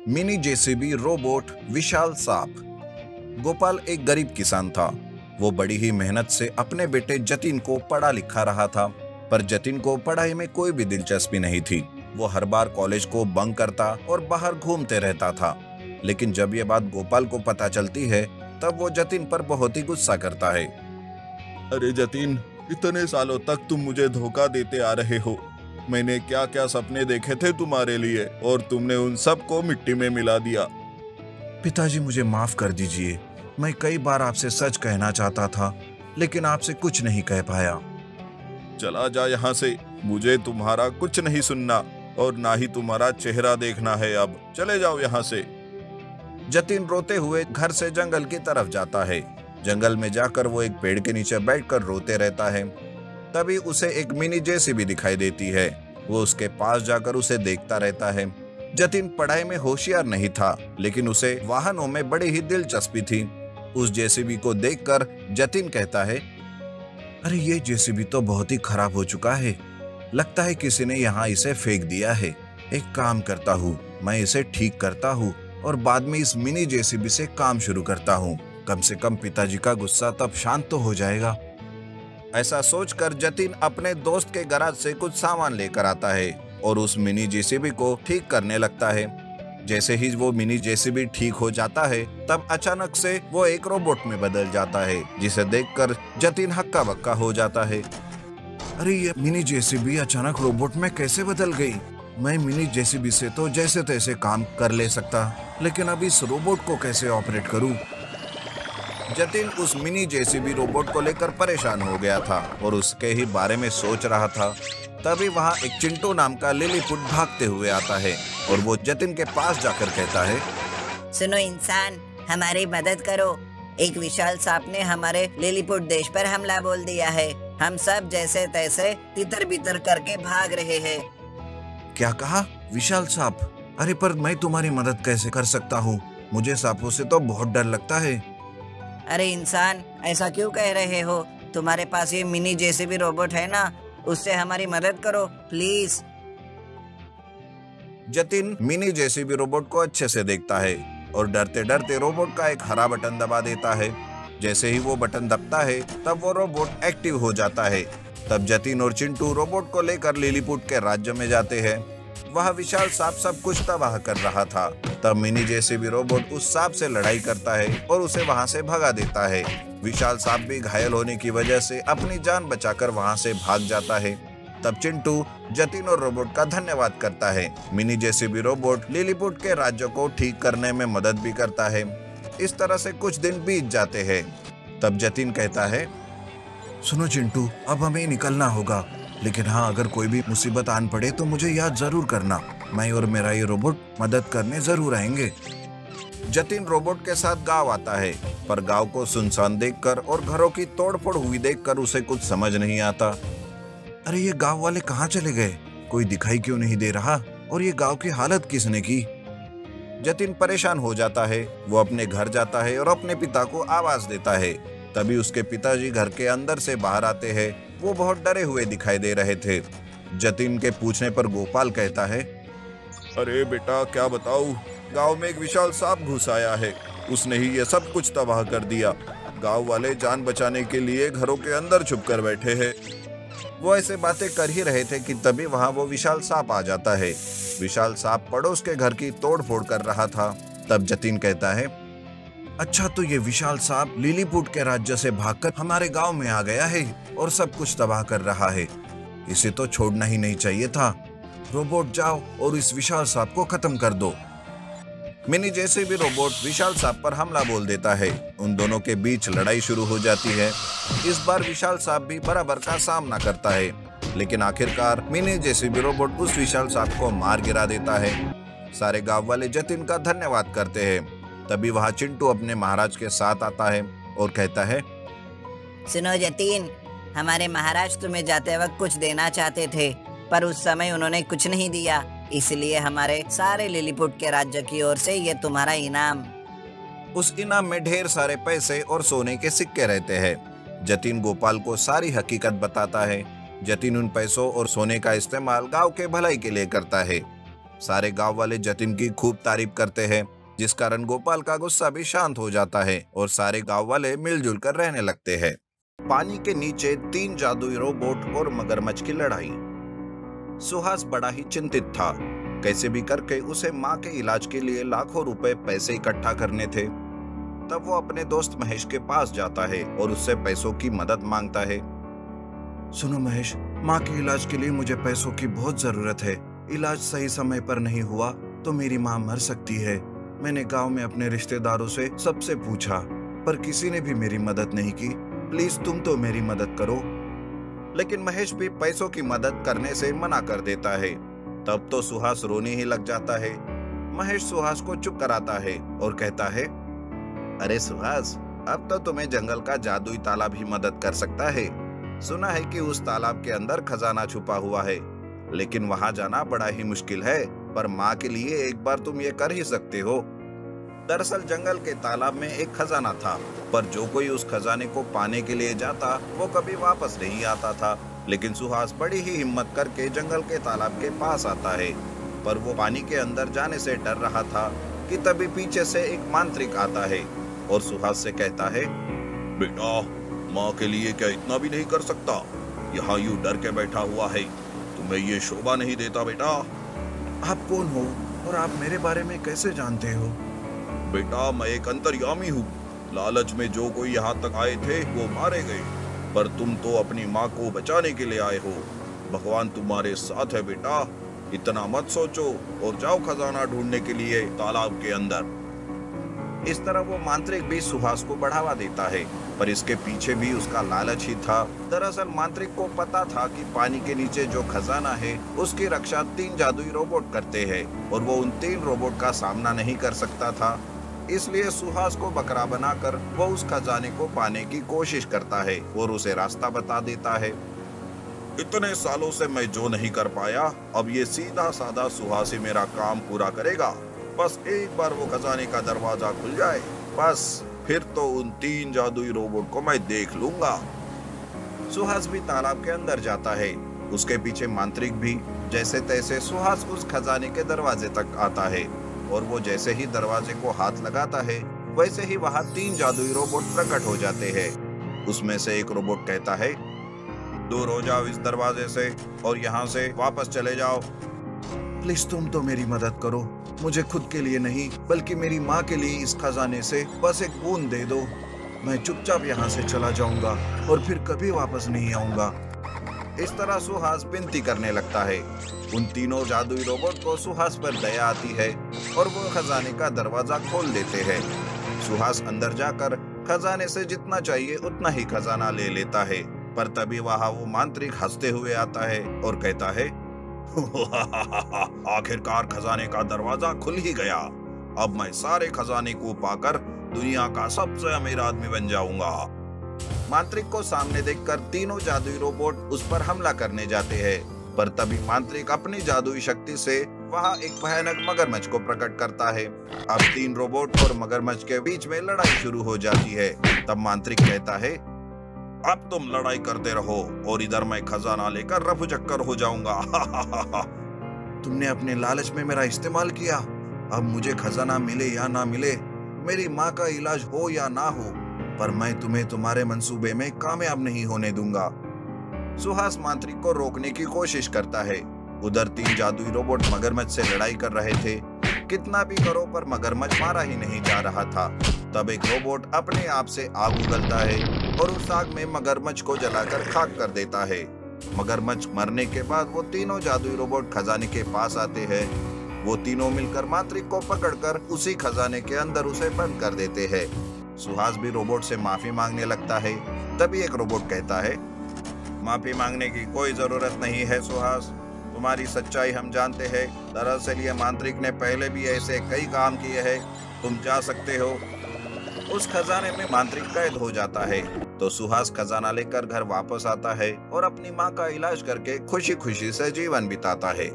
Mini JCB robot विशाल सांप। गोपाल एक गरीब किसान था। वो बड़ी ही मेहनत से अपने बेटे जतिन को पढ़ा लिखा रहा था, पर जतिन को पढ़ाई में कोई भी दिलचस्पी नहीं थी। वो हर बार कॉलेज को बंक करता और बाहर घूमते रहता था। लेकिन जब ये बात गोपाल को पता चलती है, तब वो जतिन पर बहुत ही गुस्सा करता है। अरे जतिन, इतने सालों तक तुम मुझे धोखा देते आ रहे हो। मैंने क्या क्या सपने देखे थे तुम्हारे लिए और तुमने उन सब को मिट्टी में मिला दिया। पिताजी, मुझे माफ कर दीजिए। मैं कई बार आपसे सच कहना चाहता था, लेकिन आपसे कुछ नहीं कह पाया। चला जा यहाँ से, मुझे तुम्हारा कुछ नहीं सुनना और ना ही तुम्हारा चेहरा देखना है। अब चले जाओ यहाँ से। जतिन रोते हुए घर से जंगल की तरफ जाता है। जंगल में जाकर वो एक पेड़ के नीचे बैठकर रोते रहता है। तभी उसे एक मिनी जेसीबी दिखाई देती है। वो उसके पास जाकर उसे देखता रहता है। जतिन पढ़ाई में होशियार नहीं था, लेकिन उसे वाहनों में बड़ी ही दिलचस्पी थी। उस जेसीबी को देखकर जतिन कहता है, अरे ये जेसीबी तो बहुत ही खराब हो चुका है। लगता है किसी ने यहाँ इसे फेंक दिया है। एक काम करता हूँ, मैं इसे ठीक करता हूँ और बाद में इस मिनी जेसीबी से काम शुरू करता हूँ। कम से कम पिताजी का गुस्सा तब शांत तो हो जाएगा। ऐसा सोचकर जतिन अपने दोस्त के गैराज से कुछ सामान लेकर आता है और उस मिनी जेसीबी को ठीक करने लगता है। जैसे ही वो मिनी जेसीबी ठीक हो जाता है, तब अचानक से वो एक रोबोट में बदल जाता है, जिसे देखकर जतिन हक्का बक्का हो जाता है। अरे ये मिनी जेसीबी अचानक रोबोट में कैसे बदल गई? मैं मिनी जेसीबी से तो जैसे तैसे काम कर ले सकता, लेकिन अब इस रोबोट को कैसे ऑपरेट करूं? जतिन उस मिनी जेसीबी रोबोट को लेकर परेशान हो गया था और उसके ही बारे में सोच रहा था। तभी वहाँ एक चिंटू नाम का लिलीपुट भागते हुए आता है और वो जतिन के पास जाकर कहता है, सुनो इंसान, हमारी मदद करो। एक विशाल सांप ने हमारे लिलीपुट देश पर हमला बोल दिया है। हम सब जैसे तैसे तितर बितर करके भाग रहे हैं। क्या कहा? विशाल सांप? अरे पर मैं तुम्हारी मदद कैसे कर सकता हूँ? मुझे सांपों से तो बहुत डर लगता है। अरे इंसान, ऐसा क्यों कह रहे हो? तुम्हारे पास ये मिनी जेसीबी रोबोट है ना, उससे हमारी मदद करो please. Jatin mini JCB robot को अच्छे से देखता है और डरते डरते रोबोट का एक हरा बटन दबा देता है। जैसे ही वो बटन दबता है, तब वो रोबोट एक्टिव हो जाता है। तब जतिन और चिंटू रोबोट को लेकर लिलीपुट के राज्य में जाते हैं। वह विशाल सांप सब कुछ तबाह कर रहा था। तब मिनी जेसीबी रोबोट उस सांप से लड़ाई करता है और उसे वहां से भगा देता है। विशाल सांप भी घायल होने की वजह से अपनी जान बचाकर वहां से भाग जाता है। तब चिंटू जतिन और रोबोट का धन्यवाद करता है। मिनी जेसीबी रोबोट लिलीपुट के राज्य को ठीक करने में मदद भी करता है। इस तरह से कुछ दिन बीत जाते हैं। तब जतिन कहता है, सुनो चिंटू, अब हमें निकलना होगा, लेकिन हाँ, अगर कोई भी मुसीबत आन पड़े तो मुझे याद जरूर करना। मैं और मेरा ये रोबोट मदद करने जरूर आएंगे। जतिन रोबोट के साथ गांव आता है, पर गांव को सुनसान देखकर और घरों की तोड़फोड़ हुई देखकर उसे कुछ समझ नहीं आता। अरे ये गांव वाले कहाँ चले गए? कोई दिखाई क्यों नहीं दे रहा? और ये गांव की हालत किसने की? जतिन परेशान हो जाता है। वो अपने घर जाता है और अपने पिता को आवाज देता है। तभी उसके पिताजी घर के अंदर से बाहर आते हैं। वो बहुत डरे हुए दिखाई दे रहे थे। जतिन के पूछने पर गोपाल कहता है, अरे बेटा, क्या बताऊं, गांव में एक विशाल सांप घुस आया है। उसने ही ये सब कुछ तबाह कर दिया। गांव वाले जान बचाने के लिए घरों के अंदर छुप कर बैठे हैं। वो ऐसे बातें कर ही रहे थे कि तभी वहां वो विशाल सांप आ जाता है। विशाल सांप पड़ोस के घर की तोड़फोड़ कर रहा था। तब जतिन कहता है, अच्छा, तो ये विशाल सांप लिलीपुट के राज्य से भागकर हमारे गांव में आ गया है और सब कुछ तबाह कर रहा है। इसे तो छोड़ना ही नहीं चाहिए था। रोबोट, जाओ और इस विशाल सांप को खत्म कर दो। मिनी जेसीबी रोबोट विशाल सांप पर हमला बोल देता है। उन दोनों के बीच लड़ाई शुरू हो जाती है। इस बार विशाल सांप भी बराबर का सामना करता है, लेकिन आखिरकार मिनी जेसीबी रोबोट उस विशाल सांप को मार गिरा देता है। सारे गांव वाले जतिन का धन्यवाद करते हैं। तभी वहाँ चिंटू अपने महाराज के साथ आता है और कहता है, सुनो जतिन, हमारे महाराज तुम्हें जाते वक्त कुछ देना चाहते थे, पर उस समय उन्होंने कुछ नहीं दिया। इसलिए हमारे सारे लिलीपुट के राज्य की ओर से ये तुम्हारा इनाम। उस इनाम में ढेर सारे पैसे और सोने के सिक्के रहते हैं। जतिन गोपाल को सारी हकीकत बताता है। जतिन उन पैसों और सोने का इस्तेमाल गांव के भलाई के लिए करता है। सारे गांव वाले जतिन की खूब तारीफ करते हैं, जिस कारण गोपाल का गुस्सा भी शांत हो जाता है और सारे गांव वाले मिलजुल कर रहने लगते हैं। पानी के नीचे 3 जादुई रोबोट और मगरमच्छ की लड़ाई। सुहास बड़ा ही चिंतित था। कैसे भी करके उसे माँ के इलाज के लिए लाखों रुपए पैसे इकट्ठा करने थे। तब वो अपने दोस्त महेश के पास जाता है और उससे पैसों की मदद मांगता है। सुनो महेश, माँ के इलाज के लिए मुझे पैसों की बहुत जरूरत है। इलाज सही समय पर नहीं हुआ तो मेरी माँ मर सकती है। मैंने गांव में अपने रिश्तेदारों से सबसे पूछा, पर किसी ने भी मेरी मदद नहीं की। प्लीज तुम तो मेरी मदद करो। लेकिन महेश भी पैसों की मदद करने से मना कर देता है। तब तो सुहास रोने ही लग जाता है। महेश सुहास को चुप कराता है और कहता है, अरे सुहास, अब तो तुम्हें जंगल का जादुई तालाब ही मदद कर सकता है। सुना है कि उस तालाब के अंदर खजाना छुपा हुआ है, लेकिन वहां जाना बड़ा ही मुश्किल है। पर माँ के लिए एक बार तुम ये कर ही सकते हो। दरअसल जंगल के तालाब में एक खजाना था, पर जो कोई उस खजाने को पाने के लिए जाता वो कभी वापस नहीं आता था। लेकिन सुहास बड़ी ही हिम्मत करके जंगल के तालाब के पास आता है, पर वो पानी के अंदर जाने से डर रहा था कि तभी पीछे से एक मांत्रिक आता है और सुहास से कहता है, बेटा, माँ के लिए क्या इतना भी नहीं कर सकता? यहाँ यूं डर के बैठा हुआ है, तुम्हें ये शोभा नहीं देता बेटा। आप कौन हो और आप मेरे बारे में कैसे जानते हो? बेटा, मैं एक अंतर्यामी हूँ। लालच में जो कोई यहाँ तक आए थे वो मारे गए, पर तुम तो अपनी माँ को बचाने के लिए आए हो। भगवान तुम्हारे साथ है बेटा। इतना मत सोचो और जाओ खजाना ढूंढने के लिए तालाब के अंदर। इस तरह वो मांत्रिक भी सुहास को बढ़ावा देता है, पर इसके पीछे भी उसका लालच ही था। दरअसल मांत्रिक को पता था कि पानी के नीचे जो खजाना है उसकी रक्षा 3 जादुई रोबोट करते हैं और वो उन 3 रोबोट का सामना नहीं कर सकता था। इसलिए सुहास को बकरा बनाकर वो उस खजाने को पाने की कोशिश करता है और उसे रास्ता बता देता है। इतने सालों से मैं जो नहीं कर पाया, अब ये सीधा साधा सुहास ही मेरा काम पूरा करेगा। बस एक बार वो खजाने का दरवाजा खुल जाए, बस फिर तो उन 3 जादुई रोबोट को मैं देख लूंगा। सुहास भी तालाब के अंदर जाता है, उसके पीछे मांत्रिक भी। जैसे तैसे सुहास उस खजाने के दरवाजे तक आता है और वो जैसे ही दरवाजे को हाथ लगाता है वैसे ही वहाँ 3 जादुई रोबोट प्रकट हो जाते हैं। उसमें से एक रोबोट कहता है, दूर हो जाओ इस दरवाजे से और यहाँ से वापस चले जाओ। प्लीज तुम तो मेरी मदद करो। मुझे खुद के लिए नहीं बल्कि मेरी माँ के लिए इस खजाने से बस एक बूंद दे दो। मैं चुपचाप यहाँ से चला जाऊंगा और फिर कभी वापस नहीं आऊंगा। इस तरह सुहास विनती करने लगता है। उन तीनों जादुई रोबोट को सुहास पर दया आती है और वो खजाने का दरवाजा खोल देते हैं। सुहास अंदर जाकर खजाने से जितना चाहिए उतना ही खजाना ले लेता है, पर तभी वहाँ वो मांत्रिक हंसते हुए आता है और कहता है, आखिरकार खजाने का दरवाजा खुल ही गया। अब मैं सारे खजाने को पाकर दुनिया का सबसे अमीर आदमी बन जाऊंगा। मांत्रिक को सामने देखकर तीनों जादुई रोबोट उस पर हमला करने जाते हैं, पर तभी मांत्रिक अपनी जादुई शक्ति से वहाँ एक भयानक मगरमच्छ को प्रकट करता है। अब 3 रोबोट और मगरमच्छ के बीच में लड़ाई शुरू हो जाती है। तब मांत्रिक कहता है, अब तुम लड़ाई करते रहो और इधर मैं खजाना लेकर रफू चक्कर हो जाऊंगा। तुमने अपने लालच में मेरा इस्तेमाल किया। अब मुझे खजाना मिले या ना मिले, मेरी माँ का इलाज हो या ना हो, पर मैं तुम्हें तुम्हारे मंसूबे में कामयाब नहीं होने दूंगा। सुहास मांत्रिक को रोकने की कोशिश करता है। उधर 3 जादुई रोबोट मगरमच्छ से लड़ाई कर रहे थे। कितना भी करो पर मगरमच्छ मारा ही नहीं जा रहा था। तब एक रोबोट अपने आप से आग उगलता है और उस आग में मगरमच्छ को जलाकर खाक कर देता है। मगरमच्छ मरने के बाद वो तीनों जादुई रोबोट खजाने के पास आते हैं। वो तीनों मिलकर मांत्रिक को पकड़कर उसी खजाने के अंदर उसे बंद कर देते हैं। सुहास भी रोबोट से माफी मांगने लगता है। तभी एक रोबोट कहता है, माफी मांगने की कोई जरूरत नहीं है सुहास, तुम्हारी सच्चाई हम जानते हैं। दरअसल ये मांत्रिक ने पहले भी ऐसे कई काम किए हैं, तुम जा सकते हो। उस खजाने में मांत्रिक कैद हो जाता है तो सुहास खजाना लेकर घर वापस आता है और अपनी माँ का इलाज करके खुशी खुशी से जीवन बिताता है।